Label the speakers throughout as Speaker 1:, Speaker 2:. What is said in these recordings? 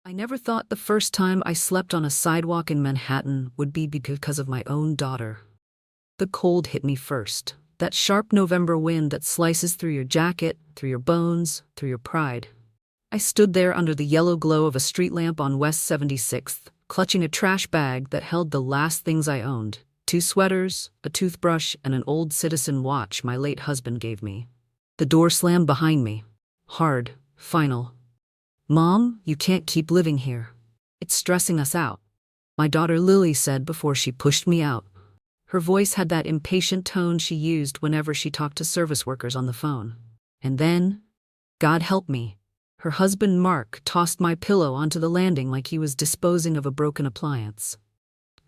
Speaker 1: I never thought the first time I slept on a sidewalk in Manhattan would be because of my own daughter. The cold hit me first, that sharp November wind that slices through your jacket, through your bones, through your pride. I stood there under the yellow glow of a street lamp on West 76th, clutching a trash bag that held the last things I owned: 2 sweaters, a toothbrush, and an old Citizen watch my late husband gave me. The door slammed behind me. Hard, final. "Mom, you can't keep living here. It's stressing us out," my daughter Lily said before she pushed me out. Her voice had that impatient tone she used whenever she talked to service workers on the phone. And then, God help me, her husband Mark tossed my pillow onto the landing like he was disposing of a broken appliance.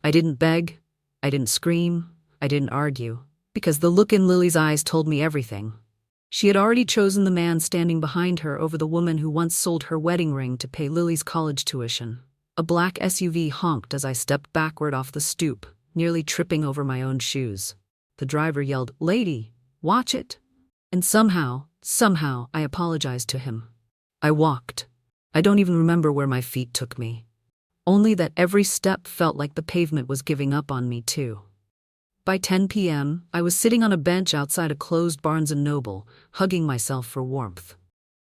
Speaker 1: I didn't beg, I didn't scream, I didn't argue, because the look in Lily's eyes told me everything. She had already chosen the man standing behind her over the woman who once sold her wedding ring to pay Lily's college tuition. A black SUV honked as I stepped backward off the stoop, nearly tripping over my own shoes. The driver yelled, "Lady, watch it!" And somehow, I apologized to him. I walked. I don't even remember where my feet took me. Only that every step felt like the pavement was giving up on me too. By 10 p.m., I was sitting on a bench outside a closed Barnes & Noble, hugging myself for warmth.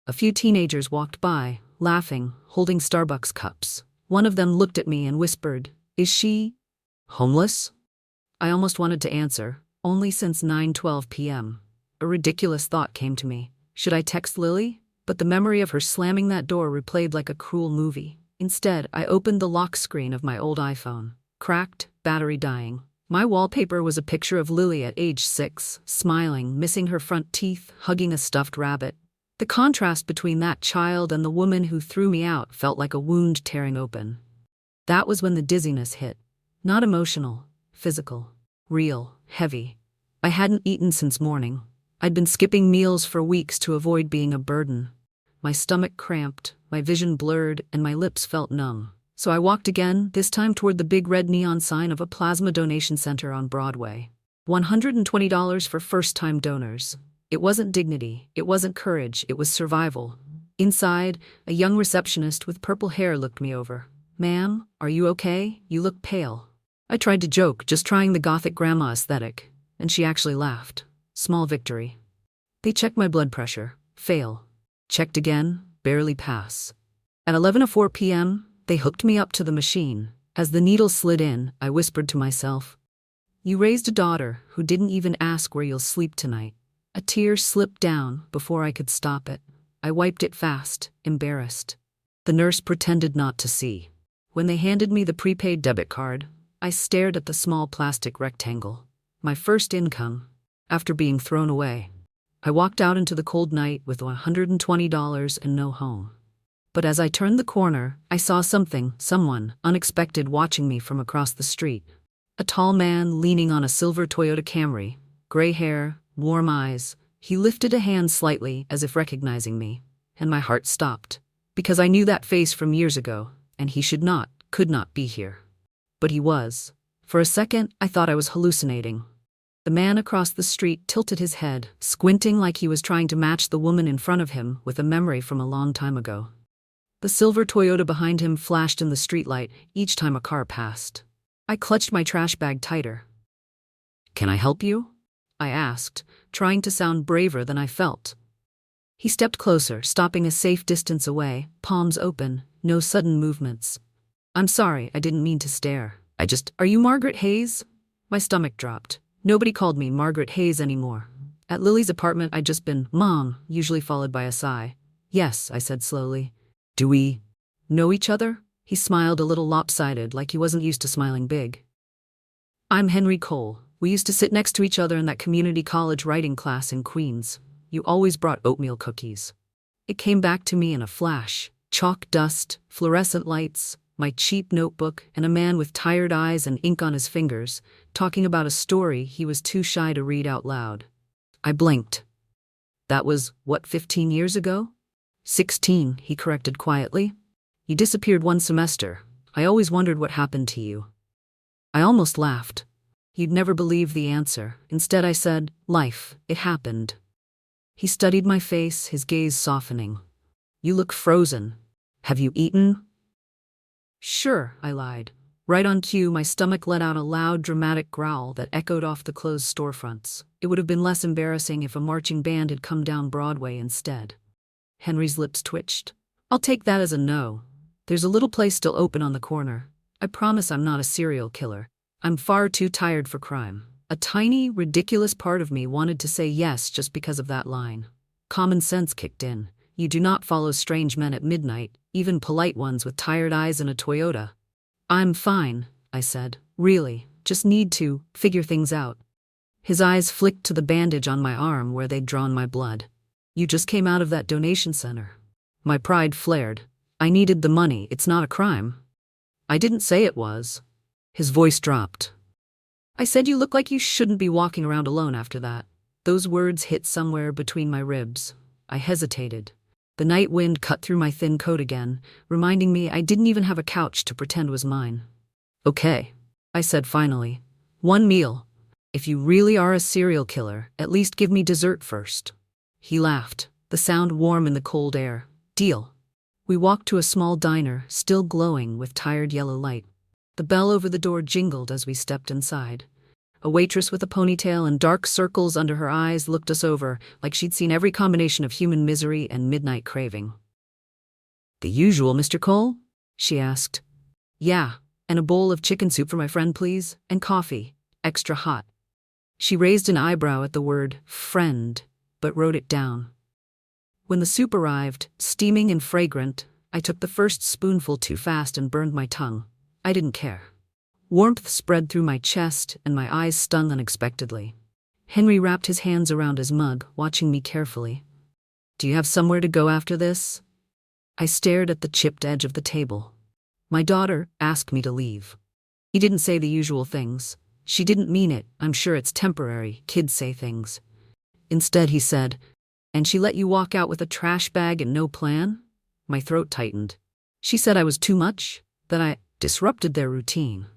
Speaker 1: A few teenagers walked by, laughing, holding Starbucks cups. One of them looked at me and whispered, "Is she homeless?" I almost wanted to answer, "Only since 9:12 p.m. A ridiculous thought came to me. Should I text Lily? But the memory of her slamming that door replayed like a cruel movie. Instead, I opened the lock screen of my old iPhone. Cracked, battery dying. My wallpaper was a picture of Lily at age 6, smiling, missing her front teeth, hugging a stuffed rabbit. The contrast between that child and the woman who threw me out felt like a wound tearing open. That was when the dizziness hit. Not emotional, physical, real, heavy. I hadn't eaten since morning. I'd been skipping meals for weeks to avoid being a burden. My stomach cramped, my vision blurred, and my lips felt numb. So I walked again, this time toward the big red neon sign of a plasma donation center on Broadway. $120 for first-time donors. It wasn't dignity, it wasn't courage, it was survival. Inside, a young receptionist with purple hair looked me over. "Ma'am, are you okay? You look pale." I tried to joke, just trying the gothic grandma aesthetic, and she actually laughed. Small victory. They checked my blood pressure. Fail. Checked again. Barely pass. At 11:04 p.m., they hooked me up to the machine. As the needle slid in, I whispered to myself, "You raised a daughter who didn't even ask where you'll sleep tonight." A tear slipped down before I could stop it. I wiped it fast, embarrassed. The nurse pretended not to see. When they handed me the prepaid debit card, I stared at the small plastic rectangle. My first income, after being thrown away. I walked out into the cold night with $120 and no home. But as I turned the corner, I saw someone unexpected watching me from across the street. A tall man leaning on a silver Toyota Camry, gray hair, warm eyes. He lifted a hand slightly as if recognizing me, and my heart stopped. Because I knew that face from years ago, and he could not be here. But he was. For a second, I thought I was hallucinating. The man across the street tilted his head, squinting like he was trying to match the woman in front of him with a memory from a long time ago. The silver Toyota behind him flashed in the streetlight each time a car passed. I clutched my trash bag tighter. "Can I help you?" I asked, trying to sound braver than I felt. He stepped closer, stopping a safe distance away, palms open, no sudden movements. "I'm sorry, I didn't mean to stare. Are you Margaret Hayes?" My stomach dropped. Nobody called me Margaret Hayes anymore. At Lily's apartment, I'd just been Mom, usually followed by a sigh. "Yes," I said slowly. "Do we know each other?" He smiled a little lopsided, like he wasn't used to smiling big. "I'm Henry Cole. We used to sit next to each other in that community college writing class in Queens. You always brought oatmeal cookies." It came back to me in a flash. Chalk dust, fluorescent lights, my cheap notebook, and a man with tired eyes and ink on his fingers, talking about a story he was too shy to read out loud. I blinked. That was, 15 years ago? 16, he corrected quietly. "You disappeared one semester. I always wondered what happened to you." I almost laughed. You'd never believe the answer. Instead I said, "Life, it happened." He studied my face, his gaze softening. "You look frozen. Have you eaten?" Sure, I lied. Right on cue, my stomach let out a loud, dramatic growl that echoed off the closed storefronts. It would have been less embarrassing if a marching band had come down Broadway instead. Henry's lips twitched. I'll take that as a no. There's a little place still open on the corner. I promise I'm not a serial killer. I'm far too tired for crime. A tiny, ridiculous part of me wanted to say yes just because of that line. Common sense kicked in. You do not follow strange men at midnight, even polite ones with tired eyes in a Toyota. I'm fine, I said. Really, just need to figure things out. His eyes flicked to the bandage on my arm where they'd drawn my blood. You just came out of that donation center. My pride flared. I needed the money, it's not a crime. I didn't say it was. His voice dropped. I said you look like you shouldn't be walking around alone after that. Those words hit somewhere between my ribs. I hesitated. The night wind cut through my thin coat again, reminding me I didn't even have a couch to pretend was mine. Okay, I said finally. One meal. If you really are a serial killer, at least give me dessert first. He laughed, the sound warm in the cold air. Deal. We walked to a small diner, still glowing with tired yellow light. The bell over the door jingled as we stepped inside. A waitress with a ponytail and dark circles under her eyes looked us over, like she'd seen every combination of human misery and midnight craving. The usual, Mr. Cole? She asked. Yeah, and a bowl of chicken soup for my friend, please, and coffee, extra hot. She raised an eyebrow at the word friend, but wrote it down. When the soup arrived, steaming and fragrant, I took the first spoonful too fast and burned my tongue. I didn't care. Warmth spread through my chest, and my eyes stung unexpectedly. Henry wrapped his hands around his mug, watching me carefully. Do you have somewhere to go after this? I stared at the chipped edge of the table. My daughter asked me to leave. He didn't say the usual things. She didn't mean it. I'm sure it's temporary. Kids say things. Instead, he said, and she let you walk out with a trash bag and no plan? My throat tightened. She said I was too much, that I disrupted their routine.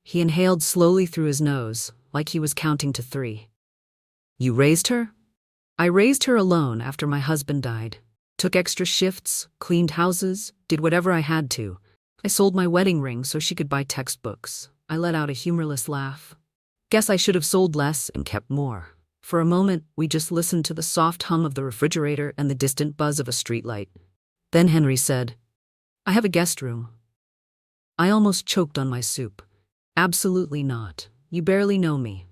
Speaker 1: He inhaled slowly through his nose, like he was counting to 3. You raised her? I raised her alone after my husband died. Took extra shifts, cleaned houses, did whatever I had to. I sold my wedding ring so she could buy textbooks. I let out a humorless laugh. Guess I should have sold less and kept more. For a moment, we just listened to the soft hum of the refrigerator and the distant buzz of a streetlight. Then Henry said, I have a guest room. I almost choked on my soup. Absolutely not. You barely know me.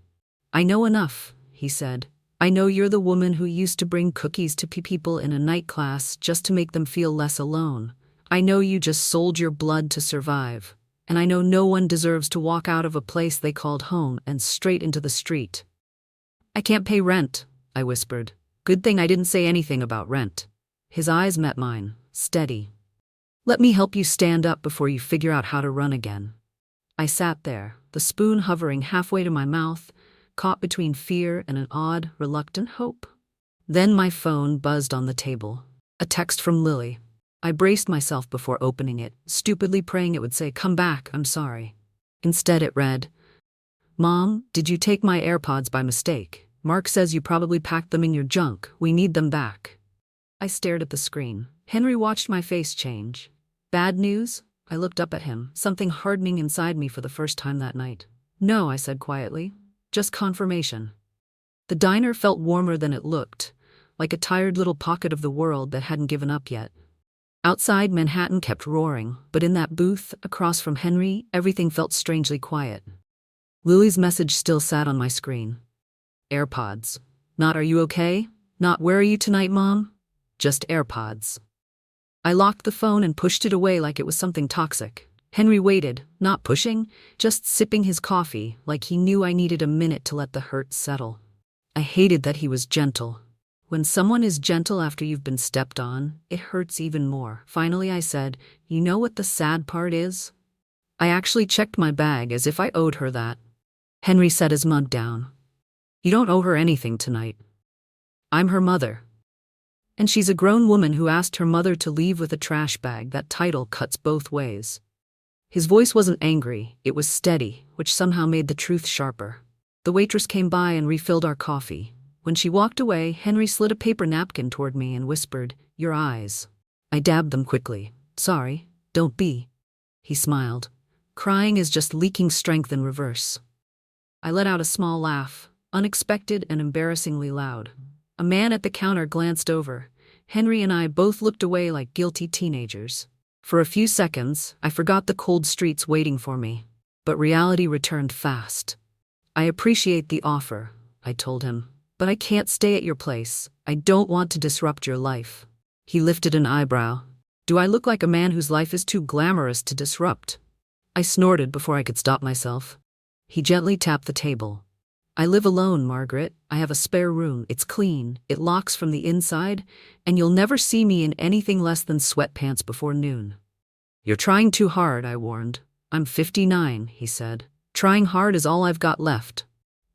Speaker 1: I know enough, he said. I know you're the woman who used to bring cookies to people in a night class just to make them feel less alone. I know you just sold your blood to survive. And I know no one deserves to walk out of a place they called home and straight into the street. I can't pay rent, I whispered. Good thing I didn't say anything about rent. His eyes met mine, steady. Let me help you stand up before you figure out how to run again. I sat there, the spoon hovering halfway to my mouth, caught between fear and an odd, reluctant hope. Then my phone buzzed on the table. A text from Lily. I braced myself before opening it, stupidly praying it would say, "Come back, I'm sorry." Instead it read, "Mom, did you take my AirPods by mistake? Mark says you probably packed them in your junk. We need them back." I stared at the screen. Henry watched my face change. Bad news? I looked up at him, something hardening inside me for the first time that night. "No," I said quietly. "Just confirmation." The diner felt warmer than it looked, like a tired little pocket of the world that hadn't given up yet. Outside, Manhattan kept roaring, but in that booth, across from Henry, everything felt strangely quiet. Lily's message still sat on my screen. AirPods. Not "Are you okay?" Not "Where are you tonight, Mom?" Just AirPods. I locked the phone and pushed it away like it was something toxic. Henry waited, not pushing, just sipping his coffee, like he knew I needed a minute to let the hurt settle. I hated that he was gentle. When someone is gentle after you've been stepped on, it hurts even more. Finally I said, "You know what the sad part is?" I actually checked my bag as if I owed her that. Henry set his mug down. "You don't owe her anything tonight. I'm her mother. And she's a grown woman who asked her mother to leave with a trash bag. That title cuts both ways." His voice wasn't angry, it was steady, which somehow made the truth sharper. The waitress came by and refilled our coffee. When she walked away, Henry slid a paper napkin toward me and whispered, "Your eyes." I dabbed them quickly. "Sorry, don't be." he smiled. Crying is just leaking strength in reverse. I let out a small laugh, unexpected and embarrassingly loud. A man at the counter glanced over. Henry and I both looked away like guilty teenagers. For a few seconds, I forgot the cold streets waiting for me. But reality returned fast. I appreciate the offer, I told him, but I can't stay at your place. I don't want to disrupt your life. He lifted an eyebrow. Do I look like a man whose life is too glamorous to disrupt? I snorted before I could stop myself. He gently tapped the table. I live alone, Margaret. I have a spare room. It's clean, it locks from the inside, and you'll never see me in anything less than sweatpants before noon. You're trying too hard, I warned. I'm 59, he said. Trying hard is all I've got left.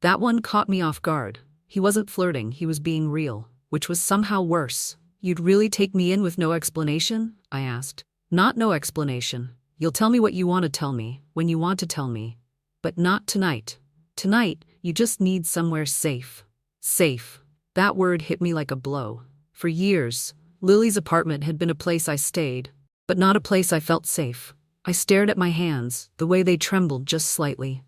Speaker 1: That one caught me off guard. He wasn't flirting, he was being real, which was somehow worse. You'd really take me in with no explanation? I asked. Not no explanation. You'll tell me what you want to tell me, when you want to tell me. But not tonight. Tonight, you just need somewhere safe. Safe. That word hit me like a blow. For years, Lily's apartment had been a place I stayed, but not a place I felt safe. I stared at my hands, the way they trembled just slightly.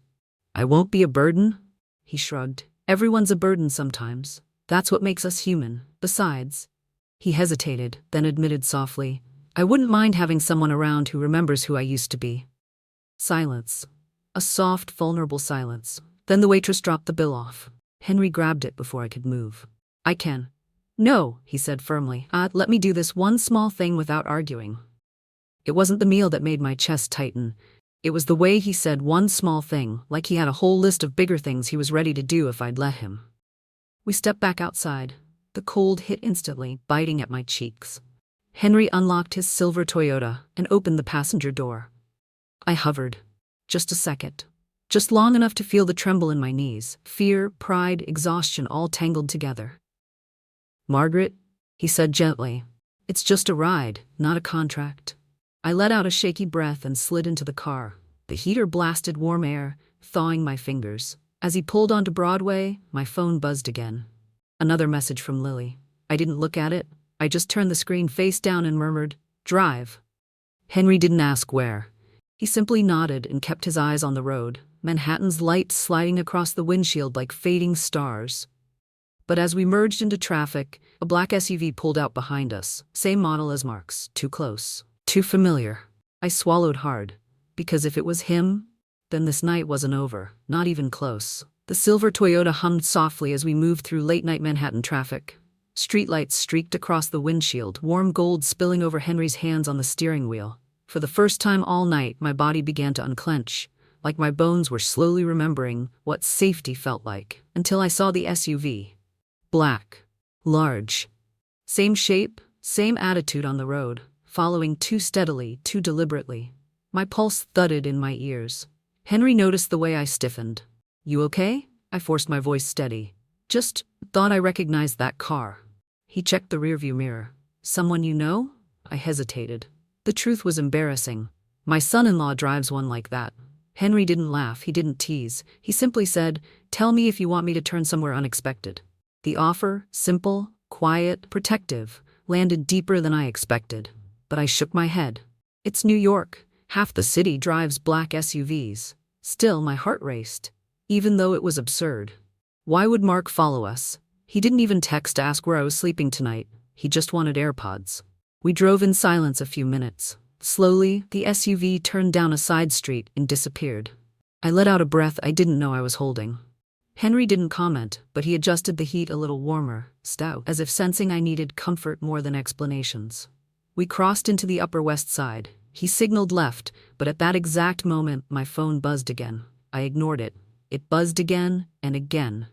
Speaker 1: I won't be a burden? He shrugged. Everyone's a burden sometimes. That's what makes us human. Besides, he hesitated, then admitted softly, I wouldn't mind having someone around who remembers who I used to be. Silence. A soft, vulnerable silence. Then the waitress dropped the bill off. Henry grabbed it before I could move. I can. No, he said firmly. Let me do this one small thing without arguing. It wasn't the meal that made my chest tighten. It was the way he said one small thing, like he had a whole list of bigger things he was ready to do if I'd let him. We stepped back outside. The cold hit instantly, biting at my cheeks. Henry unlocked his silver Toyota and opened the passenger door. I hovered. Just a second. Just long enough to feel the tremble in my knees. Fear, pride, exhaustion all tangled together. Margaret, he said gently, it's just a ride, not a contract. I let out a shaky breath and slid into the car. The heater blasted warm air, thawing my fingers. As he pulled onto Broadway, my phone buzzed again. Another message from Lily. I didn't look at it. I just turned the screen face down and murmured, drive. Henry didn't ask where. He simply nodded and kept his eyes on the road, Manhattan's lights sliding across the windshield like fading stars. But as we merged into traffic, a black SUV pulled out behind us, same model as Mark's, too close. Too familiar. I swallowed hard. Because if it was him, then this night wasn't over, not even close. The silver Toyota hummed softly as we moved through late-night Manhattan traffic. Streetlights streaked across the windshield, warm gold spilling over Henry's hands on the steering wheel. For the first time all night, my body began to unclench, like my bones were slowly remembering what safety felt like, until I saw the SUV. Black. Large. Same shape, same attitude on the road. Following too steadily, too deliberately. My pulse thudded in my ears. Henry noticed the way I stiffened. You okay? I forced my voice steady. Just thought I recognized that car. He checked the rearview mirror. Someone you know? I hesitated. The truth was embarrassing. My son-in-law drives one like that. Henry didn't laugh, he didn't tease. He simply said, tell me if you want me to turn somewhere unexpected. The offer, simple, quiet, protective, landed deeper than I expected. But I shook my head. It's New York. Half the city drives black SUVs. Still, my heart raced, even though it was absurd. Why would Mark follow us? He didn't even text to ask where I was sleeping tonight. He just wanted AirPods. We drove in silence a few minutes. Slowly, the SUV turned down a side street and disappeared. I let out a breath I didn't know I was holding. Henry didn't comment, but he adjusted the heat a little warmer, stout, as if sensing I needed comfort more than explanations. We crossed into the Upper West Side. He signaled left, but at that exact moment, my phone buzzed again. I ignored it. It buzzed again and again.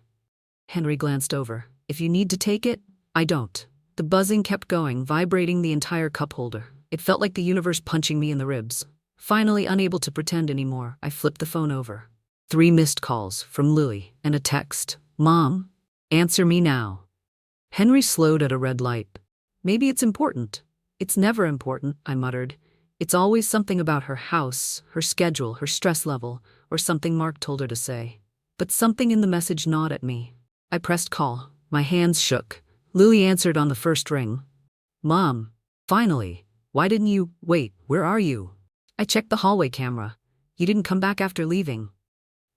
Speaker 1: Henry glanced over. If you need to take it, I don't. The buzzing kept going, vibrating the entire cup holder. It felt like the universe punching me in the ribs. Finally, unable to pretend anymore, I flipped the phone over. 3 missed calls from Lily and a text. Mom, answer me now. Henry slowed at a red light. Maybe it's important. It's never important, I muttered. It's always something about her house, her schedule, her stress level, or something Mark told her to say. But something in the message gnawed at me. I pressed call. My hands shook. Lily answered on the first ring. Mom, finally. Why didn't you? Wait, where are you? I checked the hallway camera. You didn't come back after leaving.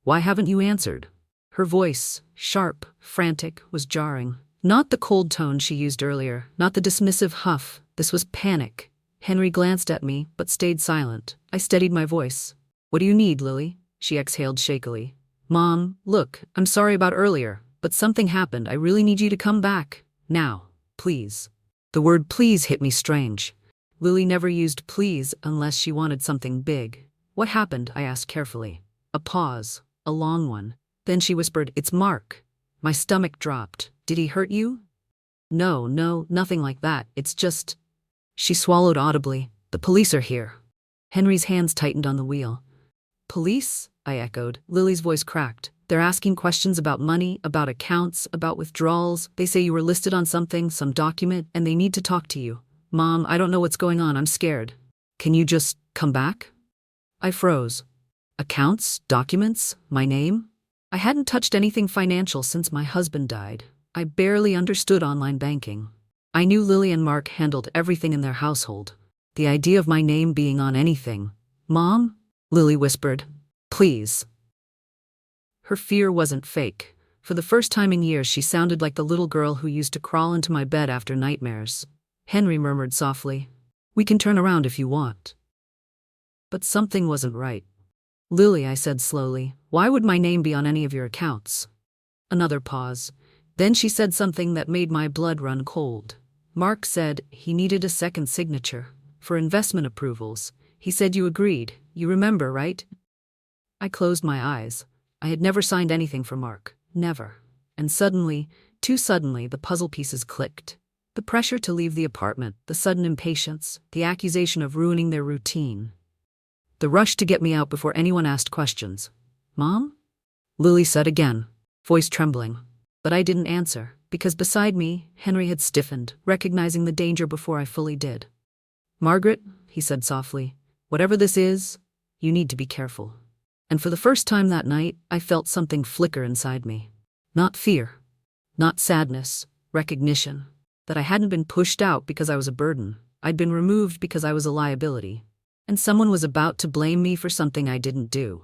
Speaker 1: Why haven't you answered? Her voice, sharp, frantic, was jarring. Not the cold tone she used earlier, not the dismissive huff. This was panic. Henry glanced at me, but stayed silent. I steadied my voice. What do you need, Lily? She exhaled shakily. Mom, look, I'm sorry about earlier, but something happened. I really need you to come back. Now, please. The word please hit me strange. Lily never used please unless she wanted something big. What happened? I asked carefully. A pause, a long one. Then she whispered, It's Mark. My stomach dropped. Did he hurt you? No, nothing like that. It's just... She swallowed audibly. The police are here. Henry's hands tightened on the wheel. Police? I echoed. Lily's voice cracked. They're asking questions about money, about accounts, about withdrawals. They say you were listed on something, some document, and they need to talk to you. Mom, I don't know what's going on. I'm scared. Can you just come back? I froze. Accounts? Documents? My name? I hadn't touched anything financial since my husband died. I barely understood online banking. I knew Lily and Mark handled everything in their household. The idea of my name being on anything. Mom? Lily whispered. Please. Her fear wasn't fake. For the first time in years, she sounded like the little girl who used to crawl into my bed after nightmares. Henry murmured softly, We can turn around if you want. But something wasn't right. Lily, I said slowly, why would my name be on any of your accounts? Another pause. Then she said something that made my blood run cold. Mark said he needed a second signature for investment approvals. He said you agreed. You remember, right? I closed my eyes. I had never signed anything for Mark. Never. And suddenly, too suddenly, the puzzle pieces clicked. The pressure to leave the apartment, the sudden impatience, the accusation of ruining their routine. The rush to get me out before anyone asked questions. Mom? Lily said again, voice trembling. But I didn't answer, because beside me, Henry had stiffened, recognizing the danger before I fully did. Margaret, he said softly, whatever this is, you need to be careful. And for the first time that night, I felt something flicker inside me. Not fear. Not sadness. Recognition. That I hadn't been pushed out because I was a burden. I'd been removed because I was a liability. And someone was about to blame me for something I didn't do.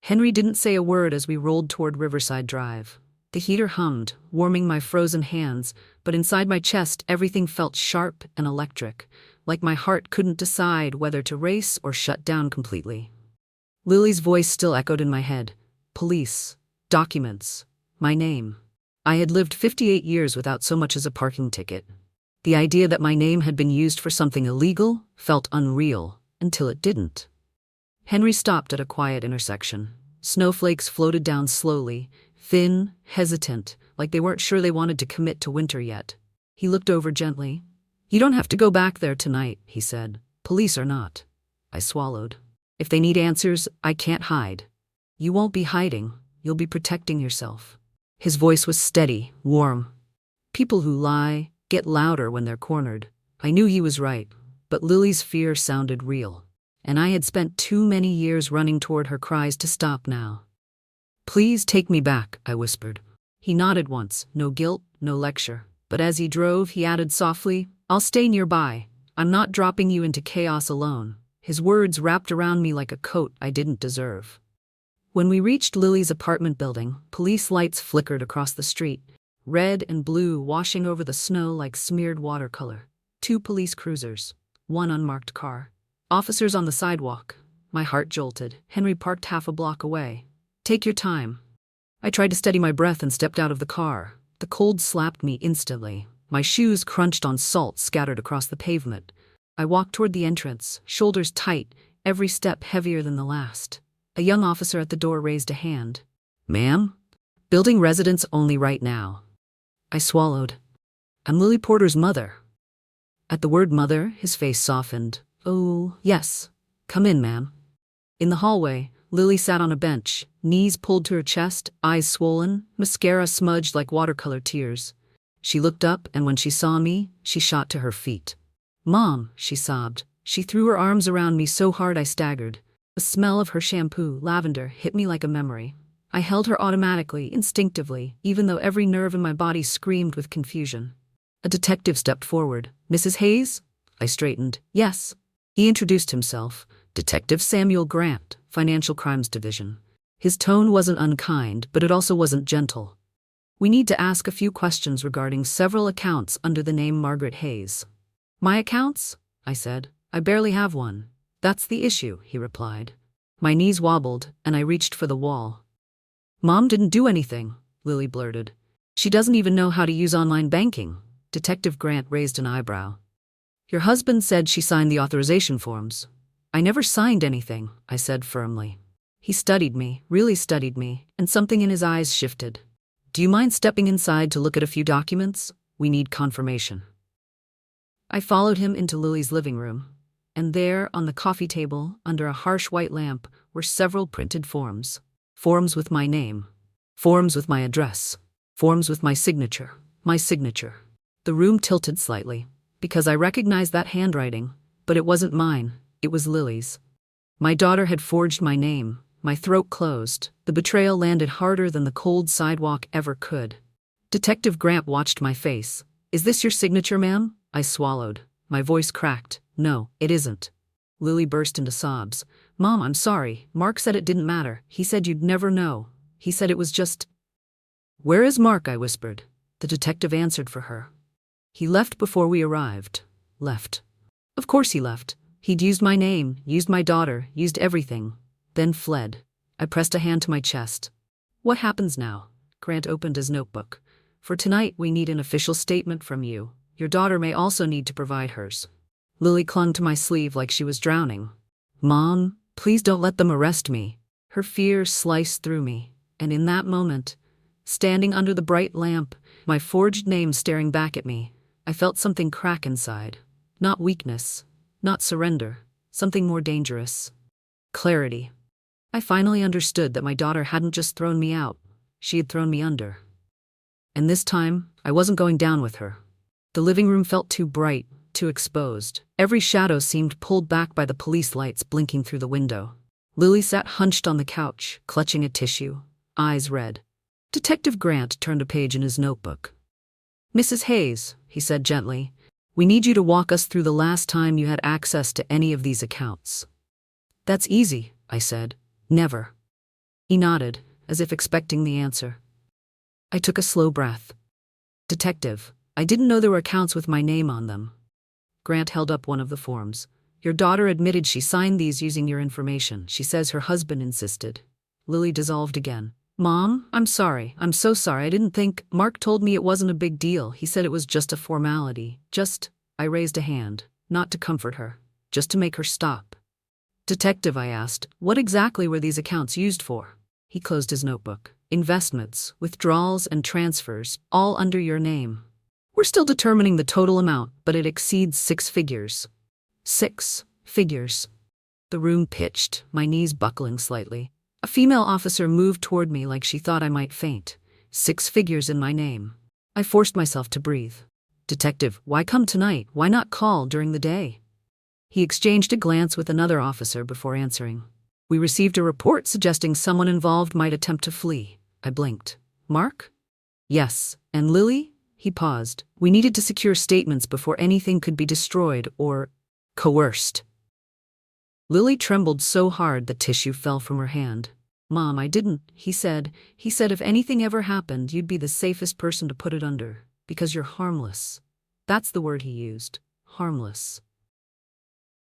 Speaker 1: Henry didn't say a word as we rolled toward Riverside Drive. The heater hummed, warming my frozen hands, but inside my chest everything felt sharp and electric, like my heart couldn't decide whether to race or shut down completely. Lily's voice still echoed in my head. Police. Documents. My name. I had lived 58 years without so much as a parking ticket. The idea that my name had been used for something illegal felt unreal, until it didn't. Henry stopped at a quiet intersection. Snowflakes floated down slowly, thin, hesitant, like they weren't sure they wanted to commit to winter yet. He looked over gently. You don't have to go back there tonight, he said. Police or not. I swallowed. If they need answers, I can't hide. You won't be hiding. You'll be protecting yourself. His voice was steady, warm. People who lie get louder when they're cornered. I knew he was right, but Lily's fear sounded real. And I had spent too many years running toward her cries to stop now. Please take me back, I whispered. He nodded once, no guilt, no lecture. But as he drove, he added softly, I'll stay nearby. I'm not dropping you into chaos alone. His words wrapped around me like a coat I didn't deserve. When we reached Lily's apartment building, police lights flickered across the street, red and blue washing over the snow like smeared watercolor. 2 police cruisers, 1 unmarked car. Officers on the sidewalk. My heart jolted. Henry parked half a block away. Take your time. I tried to steady my breath and stepped out of the car. The cold slapped me instantly. My shoes crunched on salt scattered across the pavement. I walked toward the entrance, shoulders tight, every step heavier than the last. A young officer at the door raised a hand. Ma'am? Building residence only right now. I swallowed. I'm Lily Porter's mother. At the word mother, his face softened. Oh, yes. Come in, ma'am. In the hallway, Lily sat on a bench, knees pulled to her chest, eyes swollen, mascara smudged like watercolor tears. She looked up, and when she saw me, she shot to her feet. Mom, she sobbed. She threw her arms around me so hard I staggered. The smell of her shampoo, lavender, hit me like a memory. I held her automatically, instinctively, even though every nerve in my body screamed with confusion. A detective stepped forward. Mrs. Hayes? I straightened. Yes. He introduced himself, Detective Samuel Grant, Financial Crimes Division. His tone wasn't unkind, but it also wasn't gentle. We need to ask a few questions regarding several accounts under the name Margaret Hayes. My accounts? I said. I barely have one. That's the issue, he replied. My knees wobbled, and I reached for the wall. Mom didn't do anything, Lily blurted. She doesn't even know how to use online banking. Detective Grant raised an eyebrow. Your husband said she signed the authorization forms. I never signed anything, I said firmly. He studied me, really studied me, and something in his eyes shifted. Do you mind stepping inside to look at a few documents? We need confirmation. I followed him into Lily's living room, and there, on the coffee table, under a harsh white lamp, were several printed forms. Forms with my name. Forms with my address. Forms with my signature. My signature. The room tilted slightly, because I recognized that handwriting, but it wasn't mine, it was Lily's. My daughter had forged my name. My throat closed. The betrayal landed harder than the cold sidewalk ever could. Detective Grant watched my face. Is this your signature, ma'am? I swallowed. My voice cracked. No, it isn't. Lily burst into sobs. Mom, I'm sorry. Mark said it didn't matter. He said you'd never know. He said it was just... Where is Mark? I whispered. The detective answered for her. He left before we arrived. Left. Of course he left. He'd used my name, used my daughter, used everything. Then fled. I pressed a hand to my chest. What happens now? Grant opened his notebook. For tonight, we need an official statement from you. Your daughter may also need to provide hers. Lily clung to my sleeve like she was drowning. Mom, please don't let them arrest me. Her fear sliced through me, and in that moment, standing under the bright lamp, my forged name staring back at me, I felt something crack inside. Not weakness, not surrender, something more dangerous. Clarity. I finally understood that my daughter hadn't just thrown me out, she had thrown me under. And this time, I wasn't going down with her. The living room felt too bright, too exposed. Every shadow seemed pulled back by the police lights blinking through the window. Lily sat hunched on the couch, clutching a tissue, eyes red. Detective Grant turned a page in his notebook. Mrs. Hayes, he said gently, we need you to walk us through the last time you had access to any of these accounts. That's easy, I said. Never. He nodded, as if expecting the answer. I took a slow breath. Detective, I didn't know there were accounts with my name on them. Grant held up one of the forms. Your daughter admitted she signed these using your information. She says her husband insisted. Lily dissolved again. Mom, I'm sorry. I'm so sorry. I didn't think. Mark told me it wasn't a big deal. He said it was just a formality. I raised a hand, not to comfort her, just to make her stop. Detective, I asked, what exactly were these accounts used for? He closed his notebook. Investments, withdrawals, and transfers, all under your name. We're still determining the total amount, but it exceeds 6 figures. 6 figures. The room pitched, my knees buckling slightly. A female officer moved toward me like she thought I might faint. 6 figures in my name. I forced myself to breathe. Detective, why come tonight? Why not call during the day? He exchanged a glance with another officer before answering. We received a report suggesting someone involved might attempt to flee. I blinked. Mark? Yes. And Lily? He paused. We needed to secure statements before anything could be destroyed or coerced. Lily trembled so hard the tissue fell from her hand. Mom, I didn't, he said. He said if anything ever happened, you'd be the safest person to put it under, because you're harmless. That's the word he used. Harmless.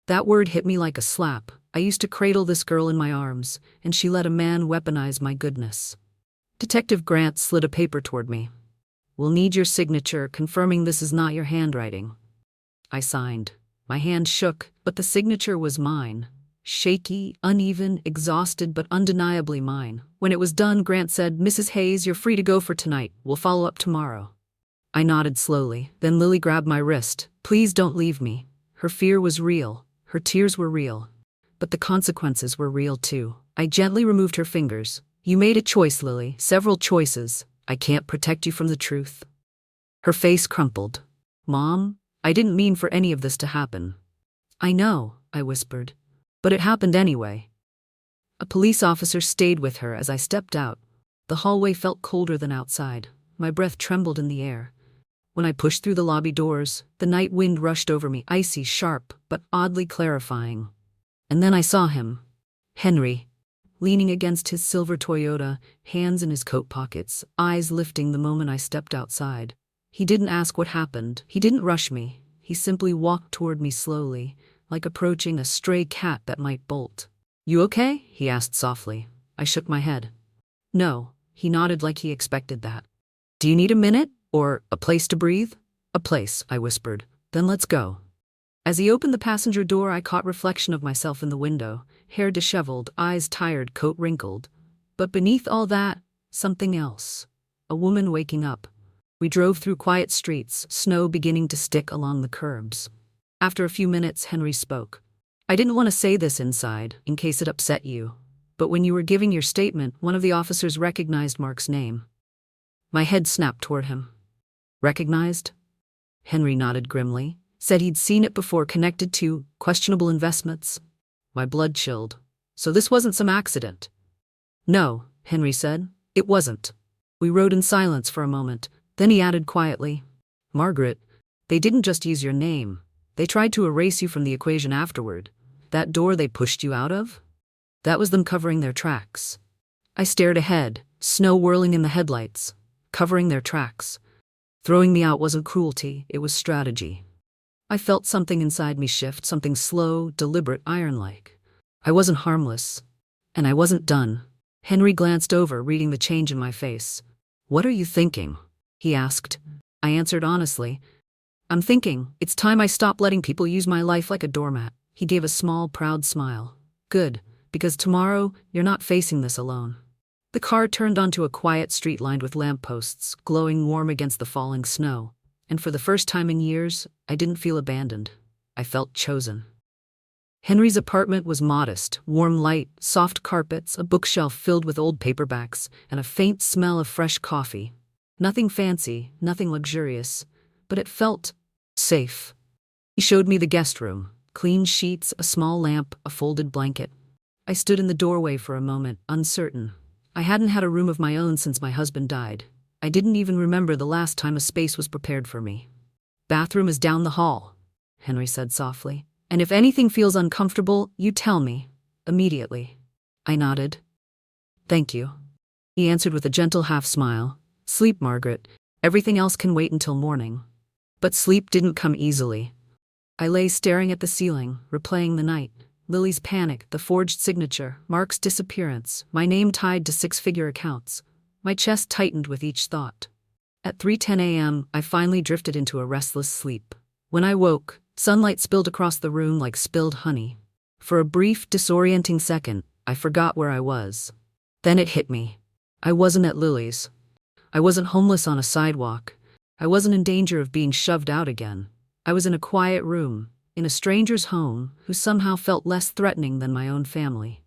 Speaker 1: That word hit me like a slap. I used to cradle this girl in my arms, and she let a man weaponize my goodness. Detective Grant slid a paper toward me. We'll need your signature, confirming this is not your handwriting. I signed. My hand shook, but the signature was mine. Shaky, uneven, exhausted, but undeniably mine. When it was done, Grant said, Mrs. Hayes, you're free to go for tonight. We'll follow up tomorrow. I nodded slowly. Then Lily grabbed my wrist. Please don't leave me. Her fear was real. Her tears were real. But the consequences were real too. I gently removed her fingers. You made a choice, Lily. Several choices. I can't protect you from the truth. Her face crumpled. Mom, I didn't mean for any of this to happen. I know, I whispered. But it happened anyway. A police officer stayed with her as I stepped out. The hallway felt colder than outside. My breath trembled in the air. When I pushed through the lobby doors, the night wind rushed over me, icy, sharp, but oddly clarifying. And then I saw him. Henry, leaning against his silver Toyota, hands in his coat pockets, eyes lifting the moment I stepped outside. He didn't ask what happened. He didn't rush me. He simply walked toward me slowly, like approaching a stray cat that might bolt. "You okay?" he asked softly. I shook my head. "No." He nodded like he expected that. "Do you need a minute? Or a place to breathe?" "A place," I whispered. "Then let's go." As he opened the passenger door, I caught reflection of myself in the window, hair disheveled, eyes tired, coat wrinkled. But beneath all that, something else. A woman waking up. We drove through quiet streets, snow beginning to stick along the curbs. After a few minutes, Henry spoke. "I didn't want to say this inside, in case it upset you. But when you were giving your statement, one of the officers recognized Mark's name." My head snapped toward him. "Recognized?" Henry nodded grimly. Said he'd seen it before, connected to questionable investments. My blood chilled. "So this wasn't some accident?" "No," Henry said. "It wasn't." We rode in silence for a moment. Then he added quietly, "Margaret, they didn't just use your name. They tried to erase you from the equation afterward. That door they pushed you out of? That was them covering their tracks." I stared ahead, snow whirling in the headlights. Covering their tracks. Throwing me out wasn't cruelty, it was strategy. I felt something inside me shift, something slow, deliberate, iron-like. I wasn't harmless. And I wasn't done. Henry glanced over, reading the change in my face. "What are you thinking?" he asked. I answered honestly. "I'm thinking, it's time I stop letting people use my life like a doormat." He gave a small, proud smile. "Good, because tomorrow, you're not facing this alone." The car turned onto a quiet street lined with lampposts, glowing warm against the falling snow. And for the first time in years, I didn't feel abandoned. I felt chosen. Henry's apartment was modest, warm light, soft carpets, a bookshelf filled with old paperbacks, and a faint smell of fresh coffee. Nothing fancy, nothing luxurious, but it felt safe. He showed me the guest room, clean sheets, a small lamp, a folded blanket. I stood in the doorway for a moment, uncertain. I hadn't had a room of my own since my husband died. I didn't even remember the last time a space was prepared for me. "Bathroom is down the hall," Henry said softly. "And if anything feels uncomfortable, you tell me. Immediately." I nodded. "Thank you." He answered with a gentle half-smile. "Sleep, Margaret. Everything else can wait until morning." But sleep didn't come easily. I lay staring at the ceiling, replaying the night. Lily's panic, the forged signature, Mark's disappearance, my name tied to six-figure accounts. My chest tightened with each thought. At 3:10 a.m., I finally drifted into a restless sleep. When I woke, sunlight spilled across the room like spilled honey. For a brief, disorienting second, I forgot where I was. Then it hit me. I wasn't at Lily's. I wasn't homeless on a sidewalk. I wasn't in danger of being shoved out again. I was in a quiet room, in a stranger's home, who somehow felt less threatening than my own family.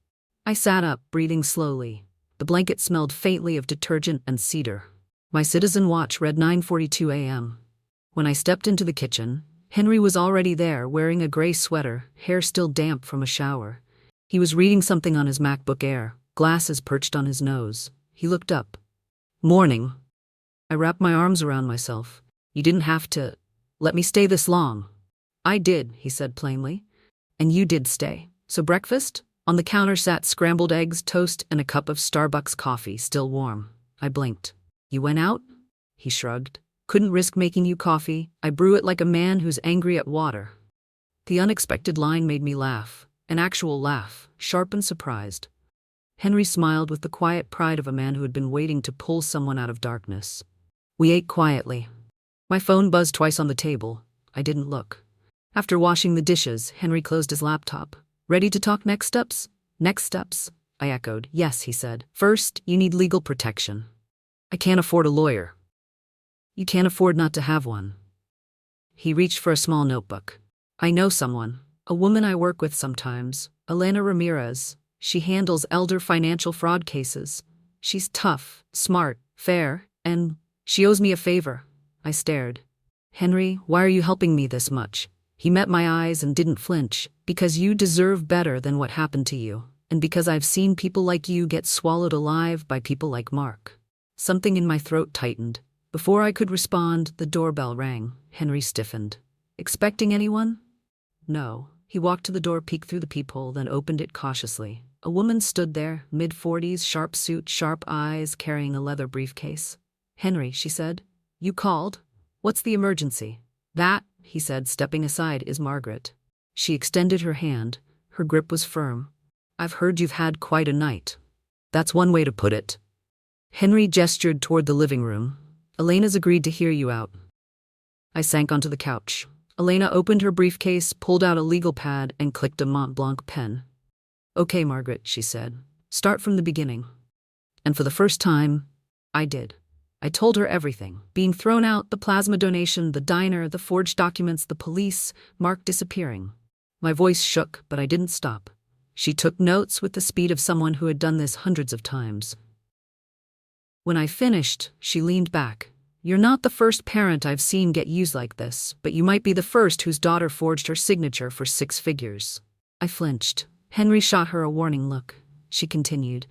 Speaker 1: I sat up, breathing slowly. The blanket smelled faintly of detergent and cedar. My citizen watch read 9:42 a.m. When I stepped into the kitchen, Henry was already there, wearing a gray sweater, hair still damp from a shower. He was reading something on his MacBook Air, glasses perched on his nose. He looked up. "Morning." I wrapped my arms around myself. "You didn't have to let me stay this long." "I did," he said plainly. "And you did stay. So breakfast?" On the counter sat scrambled eggs, toast, and a cup of Starbucks coffee, still warm. I blinked. "You went out?" He shrugged. "Couldn't risk making you coffee. I brew it like a man who's angry at water." The unexpected line made me laugh. An actual laugh, sharp and surprised. Henry smiled with the quiet pride of a man who had been waiting to pull someone out of darkness. We ate quietly. My phone buzzed twice on the table. I didn't look. After washing the dishes, Henry closed his laptop. "Ready to talk next steps?" "Next steps?" I echoed. "Yes," he said. "First, you need legal protection." "I can't afford a lawyer." "You can't afford not to have one." He reached for a small notebook. "I know someone. A woman I work with sometimes. Elena Ramirez. She handles elder financial fraud cases. She's tough, smart, fair, and she owes me a favor." I stared. "Henry, why are you helping me this much?" He met my eyes and didn't flinch. "Because you deserve better than what happened to you, and because I've seen people like you get swallowed alive by people like Mark." Something in my throat tightened. Before I could respond, the doorbell rang. Henry stiffened. "Expecting anyone?" "No." He walked to the door, peeked through the peephole, then opened it cautiously. A woman stood there, mid-40s, sharp suit, sharp eyes, carrying a leather briefcase. "Henry," she said. "You called? What's the emergency?" "That," he said, stepping aside, "is Margaret." She extended her hand. Her grip was firm. "I've heard you've had quite a night." "That's one way to put it." Henry gestured toward the living room. "Elena's agreed to hear you out." I sank onto the couch. Elena opened her briefcase, pulled out a legal pad, and clicked a Mont Blanc pen. "Okay, Margaret," she said. "Start from the beginning." And for the first time, I did. I told her everything. Being thrown out, the plasma donation, the diner, the forged documents, the police, Mark disappearing. My voice shook, but I didn't stop. She took notes with the speed of someone who had done this hundreds of times. When I finished, she leaned back. "You're not the first parent I've seen get used like this, but you might be the first whose daughter forged her signature for 6 figures. I flinched. Henry shot her a warning look. She continued.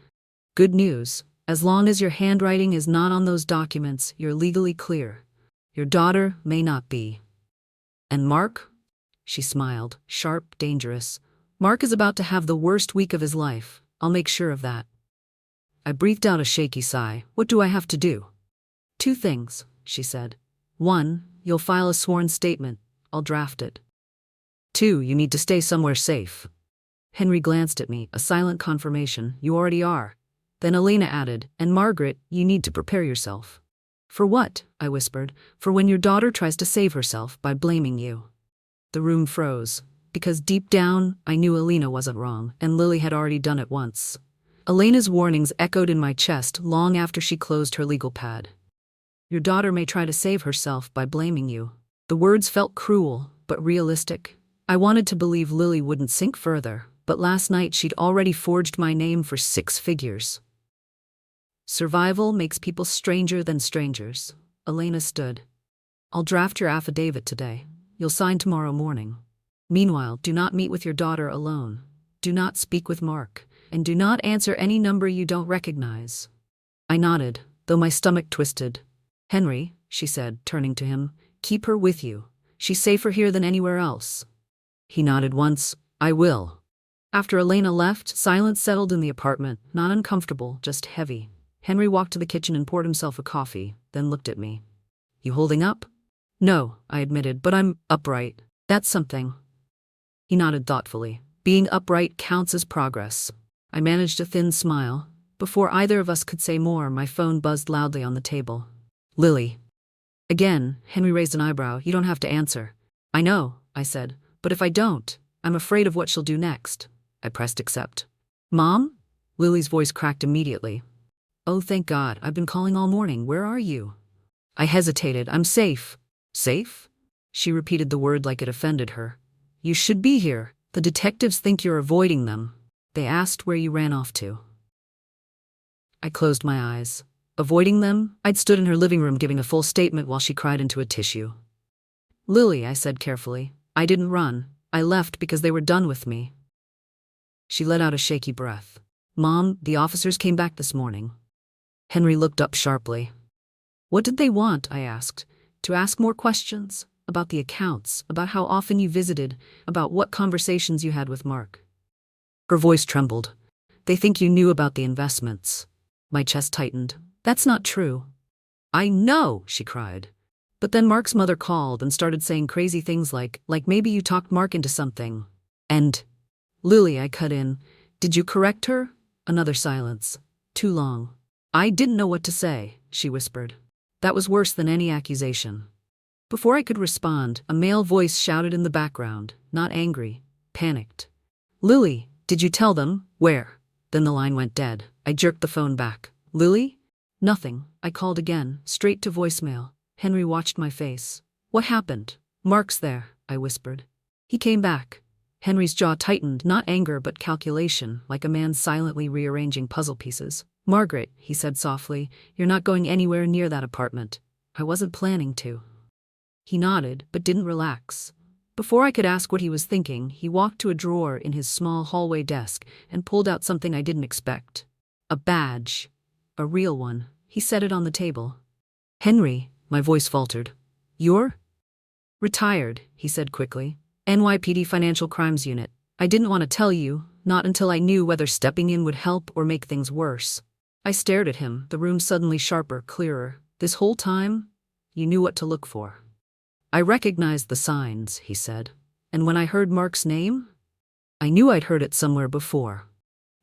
Speaker 1: "Good news. As long as your handwriting is not on those documents, you're legally clear. Your daughter may not be." "And Mark?" She smiled, sharp, dangerous. "Mark is about to have the worst week of his life. I'll make sure of that." I breathed out a shaky sigh. "What do I have to do?" "2 things," she said. "1, you'll file a sworn statement. I'll draft it. 2, you need to stay somewhere safe." Henry glanced at me, a silent confirmation. "You already are." Then Elena added, "And Margaret, you need to prepare yourself." "For what?" I whispered. "For when your daughter tries to save herself by blaming you." The room froze, because deep down, I knew Elena wasn't wrong, and Lily had already done it once. Elena's warnings echoed in my chest long after she closed her legal pad. "Your daughter may try to save herself by blaming you." The words felt cruel, but realistic. I wanted to believe Lily wouldn't sink further, but last night she'd already forged my name for 6 figures. "Survival makes people stranger than strangers." Elena stood. "I'll draft your affidavit today. You'll sign tomorrow morning. Meanwhile, do not meet with your daughter alone. Do not speak with Mark, and do not answer any number you don't recognize." I nodded, though my stomach twisted. "Henry," she said, turning to him, "keep her with you. She's safer here than anywhere else." He nodded once. "I will." After Elena left, silence settled in the apartment, not uncomfortable, just heavy. Henry walked to the kitchen and poured himself a coffee, then looked at me. "You holding up?" "No," I admitted, "but I'm upright. That's something." He nodded thoughtfully. "Being upright counts as progress." I managed a thin smile. Before either of us could say more, my phone buzzed loudly on the table. "Lily." Again, Henry raised an eyebrow. "You don't have to answer." "I know," I said, "but if I don't, I'm afraid of what she'll do next." I pressed accept. "Mom?" Lily's voice cracked immediately. "Oh, thank God, I've been calling all morning. Where are you?" I hesitated. "I'm safe." "Safe?" She repeated the word like it offended her. "You should be here. The detectives think you're avoiding them. They asked where you ran off to." I closed my eyes. Avoiding them? I'd stood in her living room giving a full statement while she cried into a tissue. "Lily," I said carefully, "I didn't run. I left because they were done with me." She let out a shaky breath. "Mom, the officers came back this morning." Henry looked up sharply. "What did they want?" I asked. "To ask more questions? About the accounts, about how often you visited, about what conversations you had with Mark?" Her voice trembled. "They think you knew about the investments." My chest tightened. "That's not true." "I know," she cried. "But then Mark's mother called and started saying crazy things like maybe you talked Mark into something. And..." "Lily," I cut in, "did you correct her?" Another silence. Too long. "I didn't know what to say," she whispered. That was worse than any accusation. Before I could respond, a male voice shouted in the background, not angry, panicked. "Lily, did you tell them? Where?" Then the line went dead. I jerked the phone back. "Lily?" "Nothing." I called again, straight to voicemail. Henry watched my face. "What happened?" "Mark's there," I whispered. "He came back." Henry's jaw tightened, not anger but calculation, like a man silently rearranging puzzle pieces. "Margaret," he said softly, "you're not going anywhere near that apartment." I wasn't planning to. He nodded, but didn't relax. Before I could ask what he was thinking, he walked to a drawer in his small hallway desk and pulled out something I didn't expect. A badge. A real one. He set it on the table. "Henry," my voice faltered. "You're?" "Retired," he said quickly. NYPD Financial Crimes Unit. I didn't want to tell you, not until I knew whether stepping in would help or make things worse. I stared at him, the room suddenly sharper, clearer. This whole time, you knew what to look for. I recognized the signs, he said. And when I heard Mark's name, I knew I'd heard it somewhere before.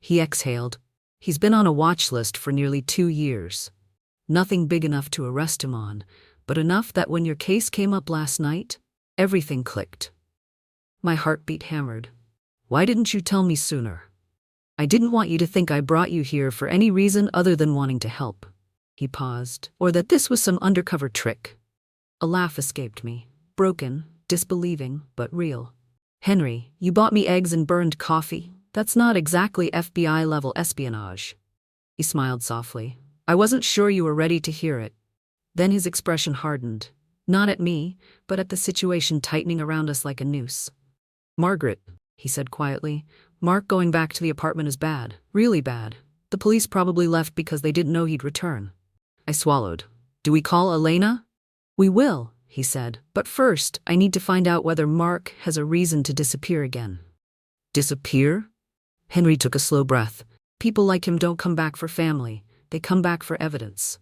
Speaker 1: He exhaled. He's been on a watch list for nearly 2 years. Nothing big enough to arrest him on, but enough that when your case came up last night, everything clicked. My heartbeat hammered. Why didn't you tell me sooner? I didn't want you to think I brought you here for any reason other than wanting to help. He paused. Or that this was some undercover trick. A laugh escaped me. Broken, disbelieving, but real. Henry, you bought me eggs and burned coffee. That's not exactly FBI-level espionage. He smiled softly. I wasn't sure you were ready to hear it. Then his expression hardened. Not at me, but at the situation tightening around us like a noose. Margaret, he said quietly, Mark going back to the apartment is bad. Really bad. The police probably left because they didn't know he'd return. I swallowed. Do we call Elena? We will, he said, but first I need to find out whether Mark has a reason to disappear again. Disappear? Henry took a slow breath. People like him don't come back for family. They come back for evidence.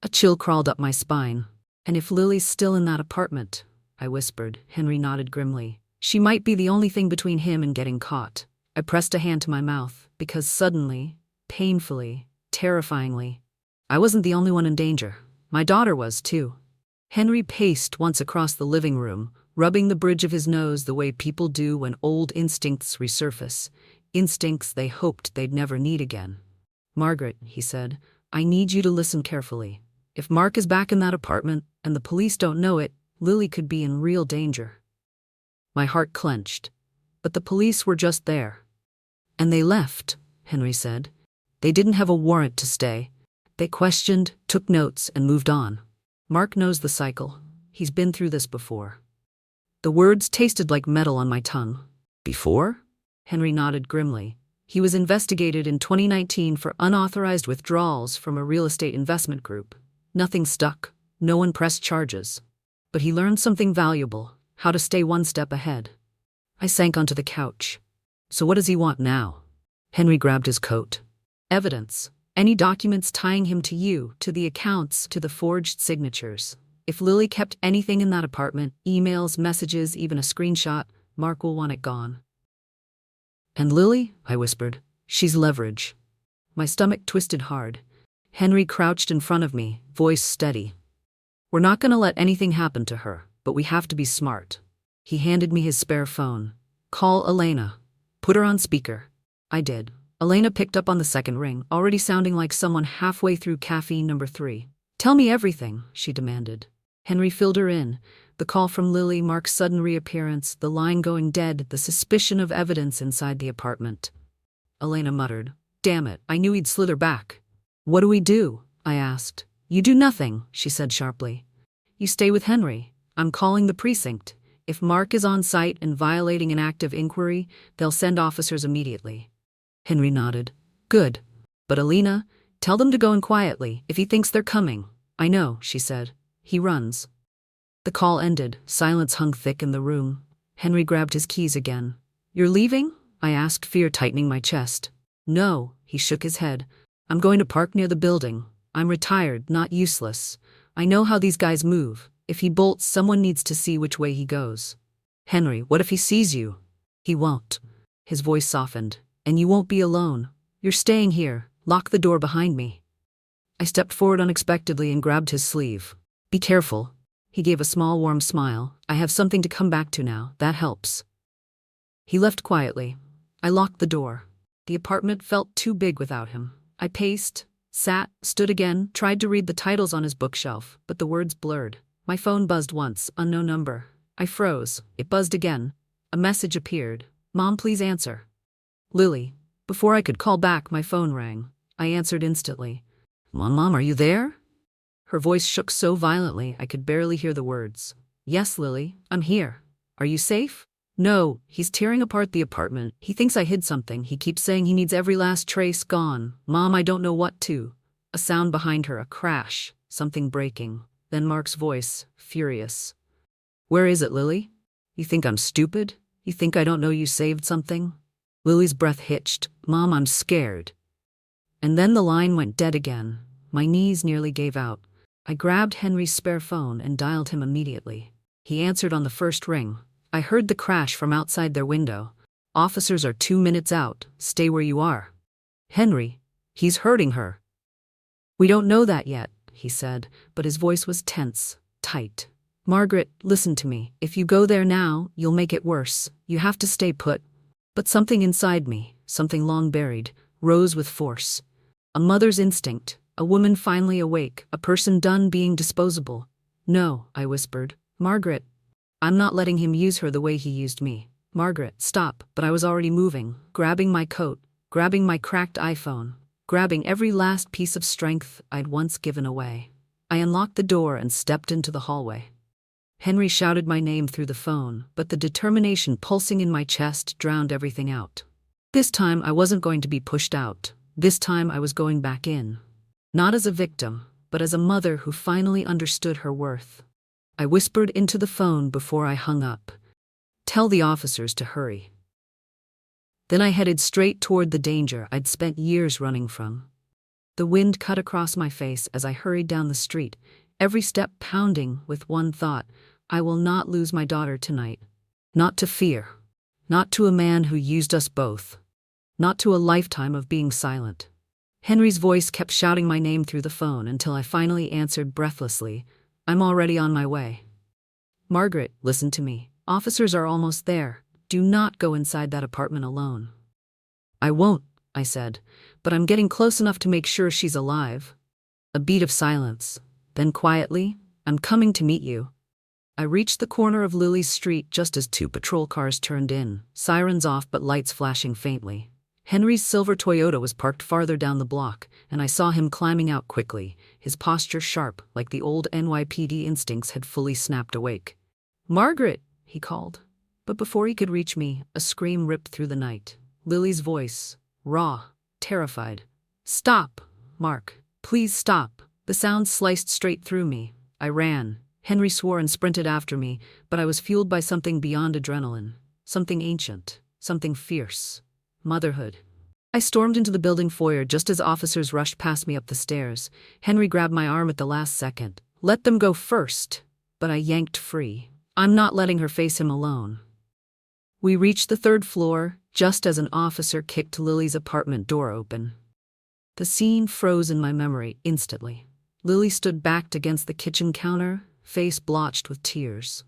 Speaker 1: A chill crawled up my spine. And if Lily's still in that apartment, I whispered. Henry nodded grimly. She might be the only thing between him and getting caught. I pressed a hand to my mouth, because suddenly, painfully, terrifyingly, I wasn't the only one in danger. My daughter was, too. Henry paced once across the living room, rubbing the bridge of his nose the way people do when old instincts resurface, instincts they hoped they'd never need again. Margaret, he said, I need you to listen carefully. If Mark is back in that apartment, and the police don't know it, Lily could be in real danger. My heart clenched. But the police were just there. And they left, Henry said. They didn't have a warrant to stay. They questioned, took notes, and moved on. Mark knows the cycle. He's been through this before. The words tasted like metal on my tongue. Before? Henry nodded grimly. He was investigated in 2019 for unauthorized withdrawals from a real estate investment group. Nothing stuck. No one pressed charges. But he learned something valuable. How to stay one step ahead. I sank onto the couch. So what does he want now? Henry grabbed his coat. Evidence. Any documents tying him to you, to the accounts, to the forged signatures. If Lily kept anything in that apartment, emails, messages, even a screenshot, Mark will want it gone. And Lily? I whispered. She's leverage. My stomach twisted hard. Henry crouched in front of me, voice steady. We're not going to let anything happen to her. But we have to be smart. He handed me his spare phone. Call Elena. Put her on speaker. I did. Elena picked up on the second ring, already sounding like someone halfway through caffeine number 3. Tell me everything, she demanded. Henry filled her in. The call from Lily, Mark's sudden reappearance, the line going dead, the suspicion of evidence inside the apartment. Elena muttered. Damn it, I knew he'd slither back. What do we do? I asked. You do nothing, she said sharply. You stay with Henry. I'm calling the precinct. If Mark is on site and violating an active inquiry, they'll send officers immediately. Henry nodded. Good. But Elena, tell them to go in quietly if he thinks they're coming. I know, she said. He runs. The call ended. Silence hung thick in the room. Henry grabbed his keys again. You're leaving? I asked, fear tightening my chest. No, he shook his head. I'm going to park near the building. I'm retired, not useless. I know how these guys move. If he bolts, someone needs to see which way he goes. Henry, what if he sees you? He won't. His voice softened. And you won't be alone. You're staying here. Lock the door behind me. I stepped forward unexpectedly and grabbed his sleeve. Be careful. He gave a small warm smile. I have something to come back to now. That helps. He left quietly. I locked the door. The apartment felt too big without him. I paced, sat, stood again, tried to read the titles on his bookshelf, but the words blurred. My phone buzzed once, unknown number. I froze. It buzzed again. A message appeared. Mom, please answer. Lily. Before I could call back, my phone rang. I answered instantly. Mom, are you there? Her voice shook so violently I could barely hear the words. Yes, Lily, I'm here. Are you safe? No, he's tearing apart the apartment. He thinks I hid something. He keeps saying he needs every last trace gone. Mom, I don't know what to. A sound behind her, a crash, something breaking. Then Mark's voice, furious. Where is it, Lily? You think I'm stupid? You think I don't know you saved something? Lily's breath hitched. Mom, I'm scared. And then the line went dead again. My knees nearly gave out. I grabbed Henry's spare phone and dialed him immediately. He answered on the first ring. I heard the crash from outside their window. Officers are 2 minutes out. Stay where you are. Henry, he's hurting her. We don't know that yet, he said, but his voice was tense, tight. Margaret, listen to me. If you go there now, you'll make it worse. You have to stay put. But something inside me, something long buried, rose with force. A mother's instinct, a woman finally awake, a person done being disposable. No, I whispered. Margaret, I'm not letting him use her the way he used me. Margaret, stop. But I was already moving, grabbing my coat, grabbing my cracked iPhone, grabbing every last piece of strength I'd once given away. I unlocked the door and stepped into the hallway. Henry shouted my name through the phone, but the determination pulsing in my chest drowned everything out. This time I wasn't going to be pushed out. This time I was going back in. Not as a victim, but as a mother who finally understood her worth. I whispered into the phone before I hung up. Tell the officers to hurry. Then I headed straight toward the danger I'd spent years running from. The wind cut across my face as I hurried down the street, every step pounding with one thought: I will not lose my daughter tonight. Not to fear. Not to a man who used us both. Not to a lifetime of being silent. Henry's voice kept shouting my name through the phone until I finally answered breathlessly, I'm already on my way. Margaret, listen to me. Officers are almost there. Do not go inside that apartment alone. I won't, I said, but I'm getting close enough to make sure she's alive. A beat of silence. Then quietly, I'm coming to meet you. I reached the corner of Lily's street just as 2 patrol cars turned in, sirens off but lights flashing faintly. Henry's silver Toyota was parked farther down the block, and I saw him climbing out quickly, his posture sharp like the old NYPD instincts had fully snapped awake. Margaret, he called. But before he could reach me, a scream ripped through the night. Lily's voice, raw, terrified. Stop, Mark. Please stop. The sound sliced straight through me. I ran. Henry swore and sprinted after me, but I was fueled by something beyond adrenaline. Something ancient. Something fierce. Motherhood. I stormed into the building foyer just as officers rushed past me up the stairs. Henry grabbed my arm at the last second. Let them go first. But I yanked free. I'm not letting her face him alone. We reached the 3rd floor, just as an officer kicked Lily's apartment door open. The scene froze in my memory instantly. Lily stood backed against the kitchen counter, face blotched with tears.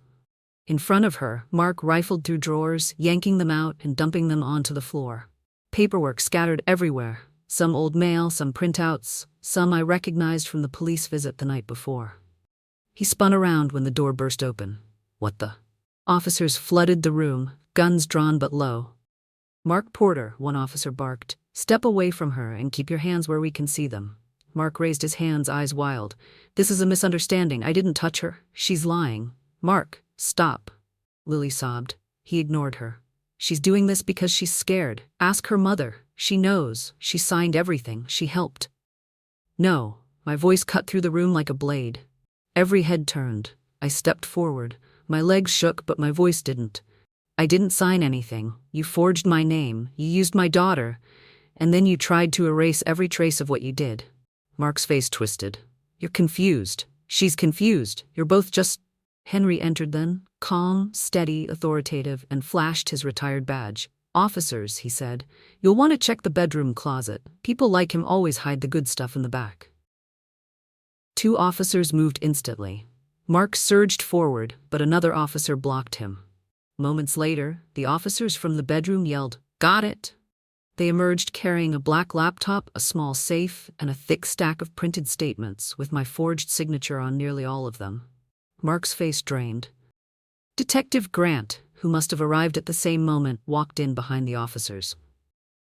Speaker 1: In front of her, Mark rifled through drawers, yanking them out and dumping them onto the floor. Paperwork scattered everywhere, some old mail, some printouts, some I recognized from the police visit the night before. He spun around when the door burst open. What the? Officers flooded the room, guns drawn but low. Mark Porter, one officer barked. Step away from her and keep your hands where we can see them. Mark raised his hands, eyes wild. This is a misunderstanding. I didn't touch her. She's lying. Mark, stop. Lily sobbed. He ignored her. She's doing this because she's scared. Ask her mother. She knows. She signed everything. She helped. No. My voice cut through the room like a blade. Every head turned. I stepped forward. My legs shook, but my voice didn't. I didn't sign anything. You forged my name. You used my daughter. And then you tried to erase every trace of what you did. Mark's face twisted. You're confused. She's confused. You're both just... Henry entered then, calm, steady, authoritative, and flashed his retired badge. Officers, he said, you'll want to check the bedroom closet. People like him always hide the good stuff in the back. 2 officers moved instantly. Mark surged forward, but another officer blocked him. Moments later, the officers from the bedroom yelled, Got it! They emerged carrying a black laptop, a small safe, and a thick stack of printed statements with my forged signature on nearly all of them. Mark's face drained. Detective Grant, who must have arrived at the same moment, walked in behind the officers.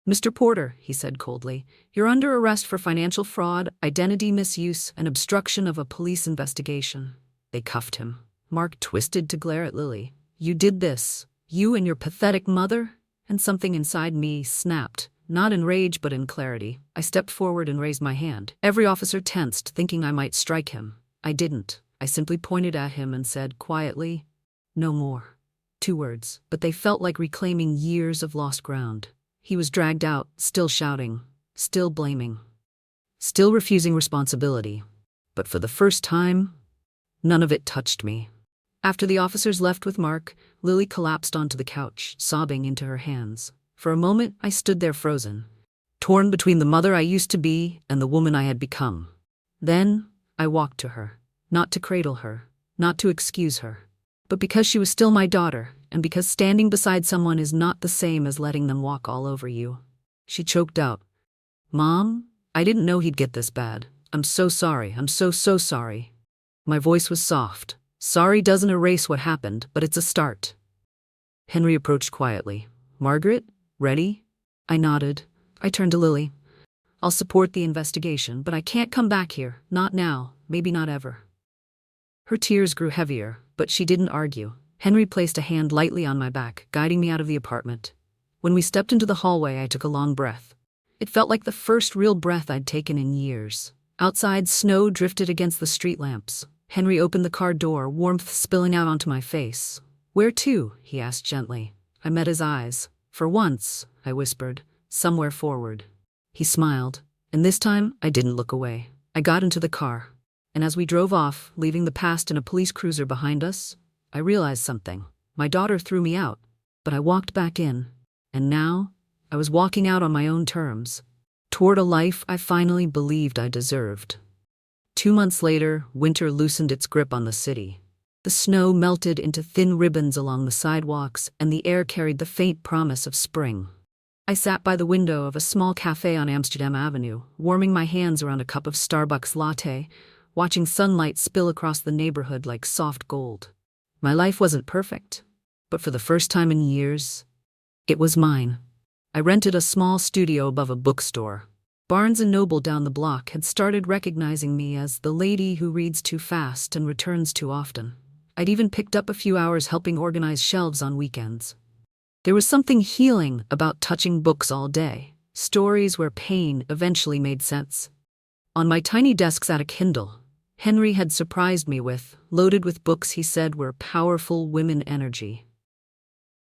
Speaker 1: Mr. Porter, he said coldly, you're under arrest for financial fraud, identity misuse, and obstruction of a police investigation. They cuffed him. Mark twisted to glare at Lily. You did this. You and your pathetic mother? And something inside me snapped, not in rage but in clarity. I stepped forward and raised my hand. Every officer tensed, thinking I might strike him. I didn't. I simply pointed at him and said quietly, No more. 2 words, but they felt like reclaiming years of lost ground. He was dragged out, still shouting, still blaming, still refusing responsibility. But for the first time, none of it touched me. After the officers left with Mark, Lily collapsed onto the couch, sobbing into her hands. For a moment, I stood there frozen, torn between the mother I used to be and the woman I had become. Then, I walked to her, not to cradle her, not to excuse her, but because she was still my daughter, and because standing beside someone is not the same as letting them walk all over you. She choked out, "Mom, I didn't know he'd get this bad. I'm so sorry, I'm so sorry." My voice was soft. Sorry doesn't erase what happened, but it's a start. Henry approached quietly. "Margaret, ready?" I nodded. I turned to Lily. "I'll support the investigation, but I can't come back here. Not now, maybe not ever." Her tears grew heavier, but she didn't argue. Henry placed a hand lightly on my back, guiding me out of the apartment. When we stepped into the hallway, I took a long breath. It felt like the first real breath I'd taken in years. Outside, snow drifted against the street lamps. Henry opened the car door, warmth spilling out onto my face. "Where to?" he asked gently. I met his eyes. "For once," I whispered, "somewhere forward." He smiled, and this time I didn't look away. I got into the car, and as we drove off, leaving the past in a police cruiser behind us, I realized something. My daughter threw me out, but I walked back in, and now I was walking out on my own terms, toward a life I finally believed I deserved. 2 months later, winter loosened its grip on the city. The snow melted into thin ribbons along the sidewalks, and the air carried the faint promise of spring. I sat by the window of a small cafe on Amsterdam Avenue, warming my hands around a cup of Starbucks latte, watching sunlight spill across the neighborhood like soft gold. My life wasn't perfect, but for the first time in years, it was mine. I rented a small studio above a bookstore. Barnes & Noble down the block had started recognizing me as the lady who reads too fast and returns too often. I'd even picked up a few hours helping organize shelves on weekends. There was something healing about touching books all day, stories where pain eventually made sense. On my tiny desk sat a Kindle Henry had surprised me with, loaded with books he said were powerful women energy,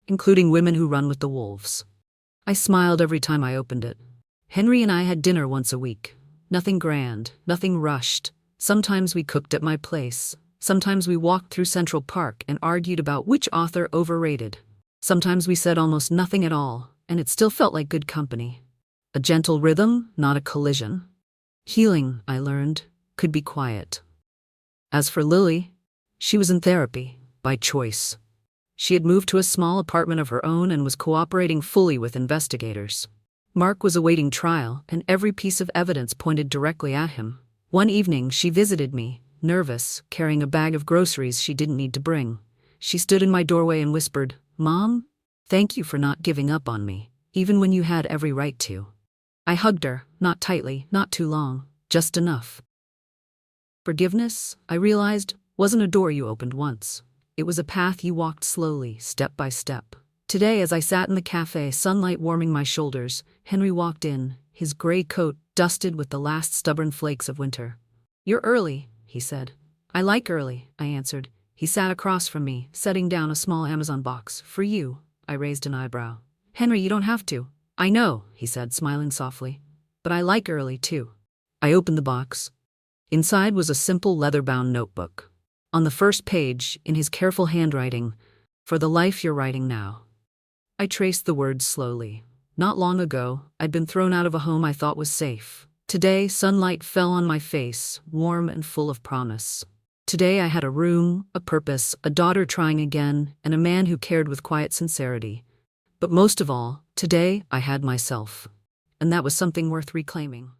Speaker 1: including Women Who Run with the Wolves. I smiled every time I opened it. Henry and I had dinner once a week. Nothing grand, nothing rushed. Sometimes we cooked at my place. Sometimes we walked through Central Park and argued about which author overrated. Sometimes we said almost nothing at all, and it still felt like good company. A gentle rhythm, not a collision. Healing, I learned, could be quiet. As for Lily, she was in therapy, by choice. She had moved to a small apartment of her own and was cooperating fully with investigators. Mark was awaiting trial, and every piece of evidence pointed directly at him. One evening, she visited me, nervous, carrying a bag of groceries she didn't need to bring. She stood in my doorway and whispered, "Mom, thank you for not giving up on me, even when you had every right to." I hugged her, not tightly, not too long, just enough. Forgiveness, I realized, wasn't a door you opened once. It was a path you walked slowly, step by step. Today, as I sat in the cafe, sunlight warming my shoulders, Henry walked in, his gray coat dusted with the last stubborn flakes of winter. "You're early," he said. "I like early," I answered. He sat across from me, setting down a small Amazon box. "For you," I raised an eyebrow. "Henry, you don't have to." "I know," he said, smiling softly. "But I like early, too." I opened the box. Inside was a simple leather-bound notebook. On the first page, in his careful handwriting, "For the life you're writing now." I traced the words slowly. Not long ago, I'd been thrown out of a home I thought was safe. Today, sunlight fell on my face, warm and full of promise. Today I had a room, a purpose, a daughter trying again, and a man who cared with quiet sincerity. But most of all, today I had myself. And that was something worth reclaiming.